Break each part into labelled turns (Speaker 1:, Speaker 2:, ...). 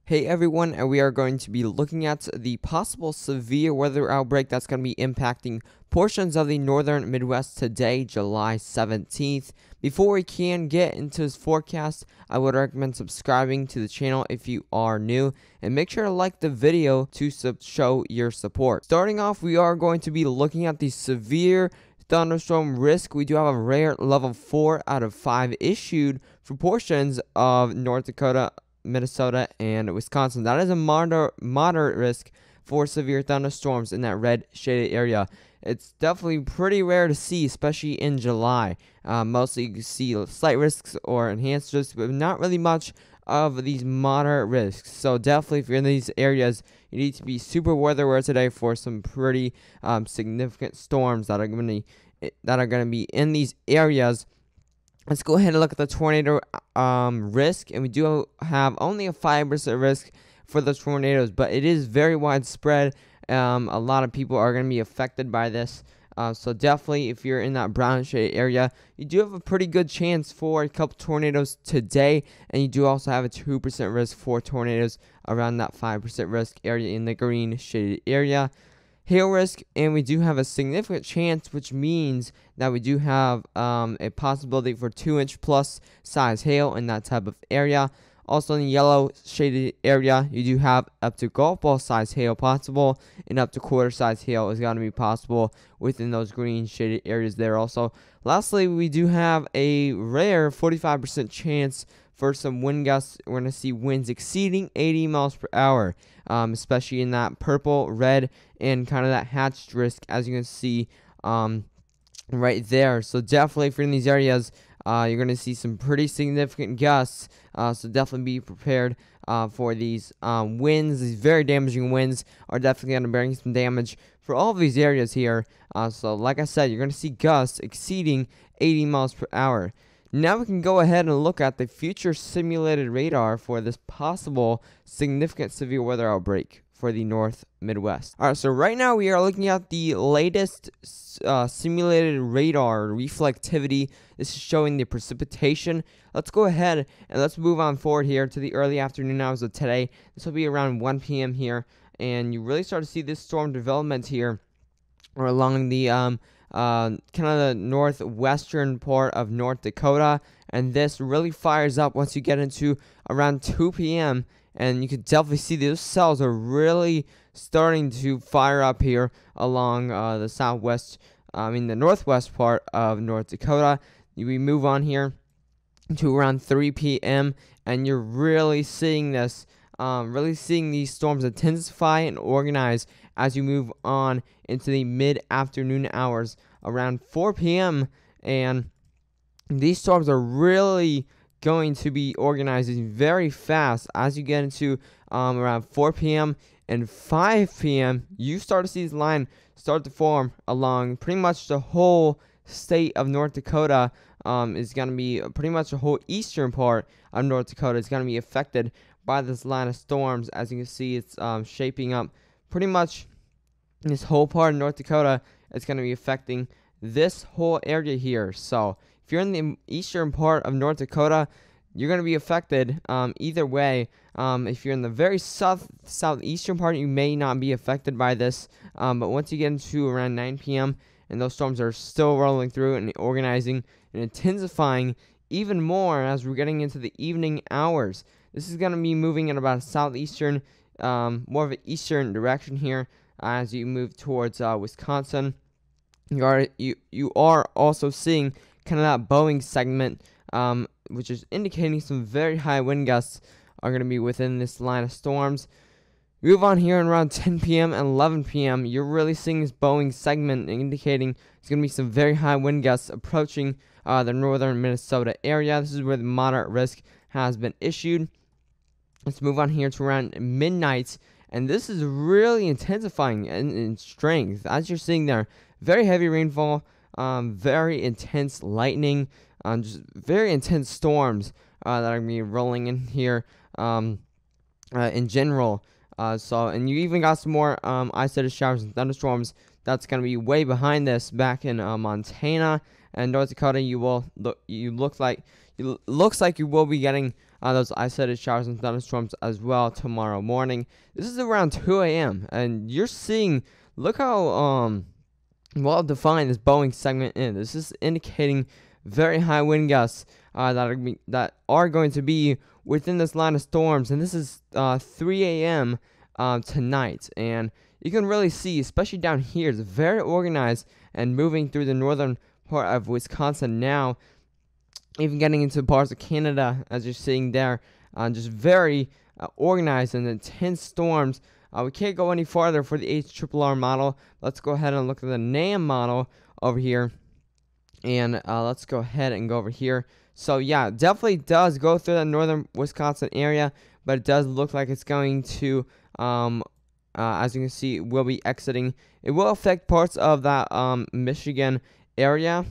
Speaker 1: Hey everyone, and we are going to be looking at the possible severe weather outbreak that's going to be impacting portions of the northern Midwest today, July 17th. Before we can get into this forecast, I would recommend subscribing to the channel if you are new, and make sure to like the video to show your support. Starting off, we are going to be looking at the severe thunderstorm risk. We do have a rare level 4 out of 5 issued for portions of North Dakota, Minnesota, and Wisconsin. That is a moderate risk for severe thunderstorms in that red shaded area. It's definitely pretty rare to see, especially in July. Mostly you see slight risks or enhanced risks, but not really much of these moderate risks. So definitely, if you're in these areas, you need to be super weather aware today for some pretty significant storms that are going to be in these areas. Let's go ahead and look at the tornado risk, and we do have only a 5% risk for the tornadoes, but it is very widespread. A lot of people are going to be affected by this, so definitely if you're in that brown shaded area, you do have a pretty good chance for a couple tornadoes today, and you do also have a 2% risk for tornadoes around that 5% risk area in the green shaded area. Hail risk, and we do have a significant chance, which means that we do have a possibility for 2-inch plus size hail in that type of area. Also in the yellow shaded area, you do have up to golf ball size hail possible, and up to quarter size hail is going to be possible within those green shaded areas there also. Lastly, we do have a rare 45% chance for some wind gusts. We're going to see winds exceeding 80 miles per hour, especially in that purple, red, and kind of that hatched risk, as you can see right there. So definitely, if you're in these areas, you're going to see some pretty significant gusts. So definitely be prepared for these winds. These very damaging winds are definitely going to bring some damage for all of these areas here. So like I said, you're going to see gusts exceeding 80 miles per hour. Now we can go ahead and look at the future simulated radar for this possible significant severe weather outbreak for the North Midwest. Alright, so right now we are looking at the latest simulated radar reflectivity. This is showing the precipitation. Let's go ahead and let's move on forward here to the early afternoon hours of today. This will be around 1 p.m. here, and you really start to see this storm development here or along the kind of the northwestern part of North Dakota, and this really fires up once you get into around 2 p.m. and you can definitely see those cells are really starting to fire up here along the the northwest part of North Dakota. We move on here to around 3 p.m. and you're really seeing this, really seeing these storms intensify and organize as you move on into the mid-afternoon hours around 4 p.m. and these storms are really going to be organizing very fast as you get into around 4 p.m. and 5 p.m. You start to see this line start to form along pretty much the whole state of North Dakota. Is going to be pretty much the whole eastern part of North Dakota is going to be affected by this line of storms. As you can see, it's shaping up pretty much this whole part of North Dakota. It's going to be affecting this whole area here. So if you're in the eastern part of North Dakota, you're going to be affected either way. If you're in the very southeastern part, you may not be affected by this. But once you get into around 9 p.m. and those storms are still rolling through and organizing and intensifying even more as we're getting into the evening hours. This is going to be moving in about a southeastern, more of an eastern direction here as you move towards Wisconsin. You are also seeing kind of that Boeing segment, which is indicating some very high wind gusts are going to be within this line of storms. Move on here and around 10 p.m. and 11 p.m. You're really seeing this Boeing segment indicating it's going to be some very high wind gusts approaching the northern Minnesota area. This is where the moderate risk has been issued. Let's move on here to around midnight, and this is really intensifying in strength. As you're seeing there, very heavy rainfall, very intense lightning, just very intense storms that are going to be rolling in here in general. And you even got some more isolated showers and thunderstorms that's going to be way behind this back in Montana and North Dakota, looks like you will be getting those isolated showers and thunderstorms as well tomorrow morning. This is around 2 a.m. and you're seeing, look how well defined this Boeing segment is. This is indicating very high wind gusts that are going to be within this line of storms, and this is 3 a.m. Tonight, and you can really see, especially down here, it's very organized and moving through the northern part of Wisconsin now, even getting into parts of Canada, as you're seeing there. Just very organized and intense storms. We can't go any farther for the HRRR model. Let's go ahead and look at the NAM model over here. And let's go ahead and go over here. So yeah, definitely does go through the northern Wisconsin area, but it does look like it's going to, as you can see, will be exiting. It will affect parts of that Michigan area,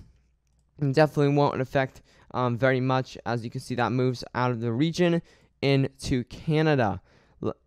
Speaker 1: and definitely won't affect very much. As you can see, that moves out of the region into Canada.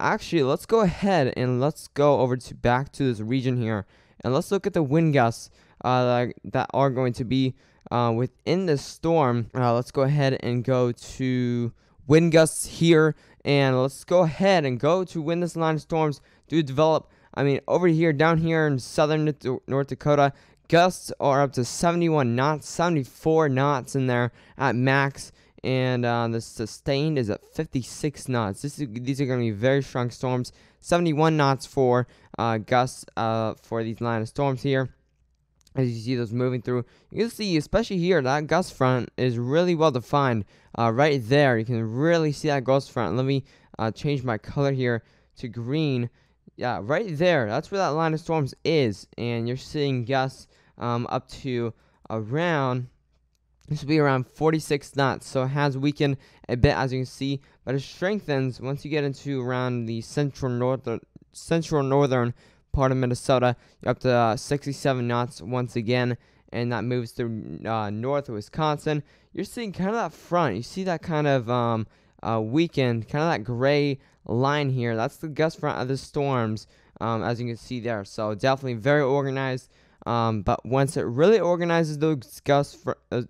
Speaker 1: Actually, let's go ahead and let's go over to back to this region here, and let's look at the wind gusts that are going to be within this storm. Let's go ahead and go to wind gusts here, and let's go ahead and go to when this line of storms do develop. I mean, over here, down here in southern North Dakota, gusts are up to 71 knots, 74 knots in there at max. And the sustained is at 56 knots. These are going to be very strong storms. 71 knots for gusts for these line of storms here. As you see those moving through, you can see, especially here, that gust front is really well defined. Right there, you can really see that gust front. Let me change my color here to green. Yeah, right there, that's where that line of storms is. And you're seeing gusts up to around... This will be around 46 knots, so it has weakened a bit, as you can see, but it strengthens once you get into around the central northern part of Minnesota. You're up to 67 knots once again, and that moves through north of Wisconsin. You're seeing kind of that front. You see that kind of weakened, kind of that gray line here. That's the gust front of the storms, as you can see there. So definitely very organized. But once it really organizes, those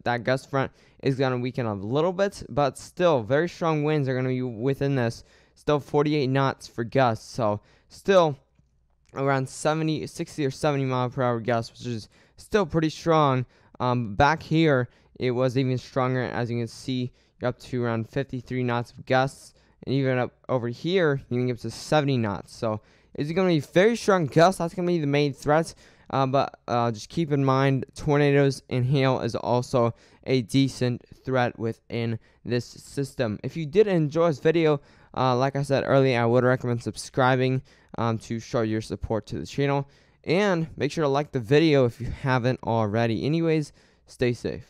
Speaker 1: that gust front is going to weaken a little bit, but still very strong winds are going to be within this. Still 48 knots for gusts, so still around 60 or 70 mile per hour gusts, which is still pretty strong. Back here, it was even stronger. As you can see, you're up to around 53 knots of gusts, and even up over here, you can get up to 70 knots. So it's going to be very strong gusts. That's going to be the main threat. But just keep in mind, tornadoes and hail is also a decent threat within this system. If you did enjoy this video, like I said earlier, I would recommend subscribing to show your support to the channel. And make sure to like the video if you haven't already. Anyways, stay safe.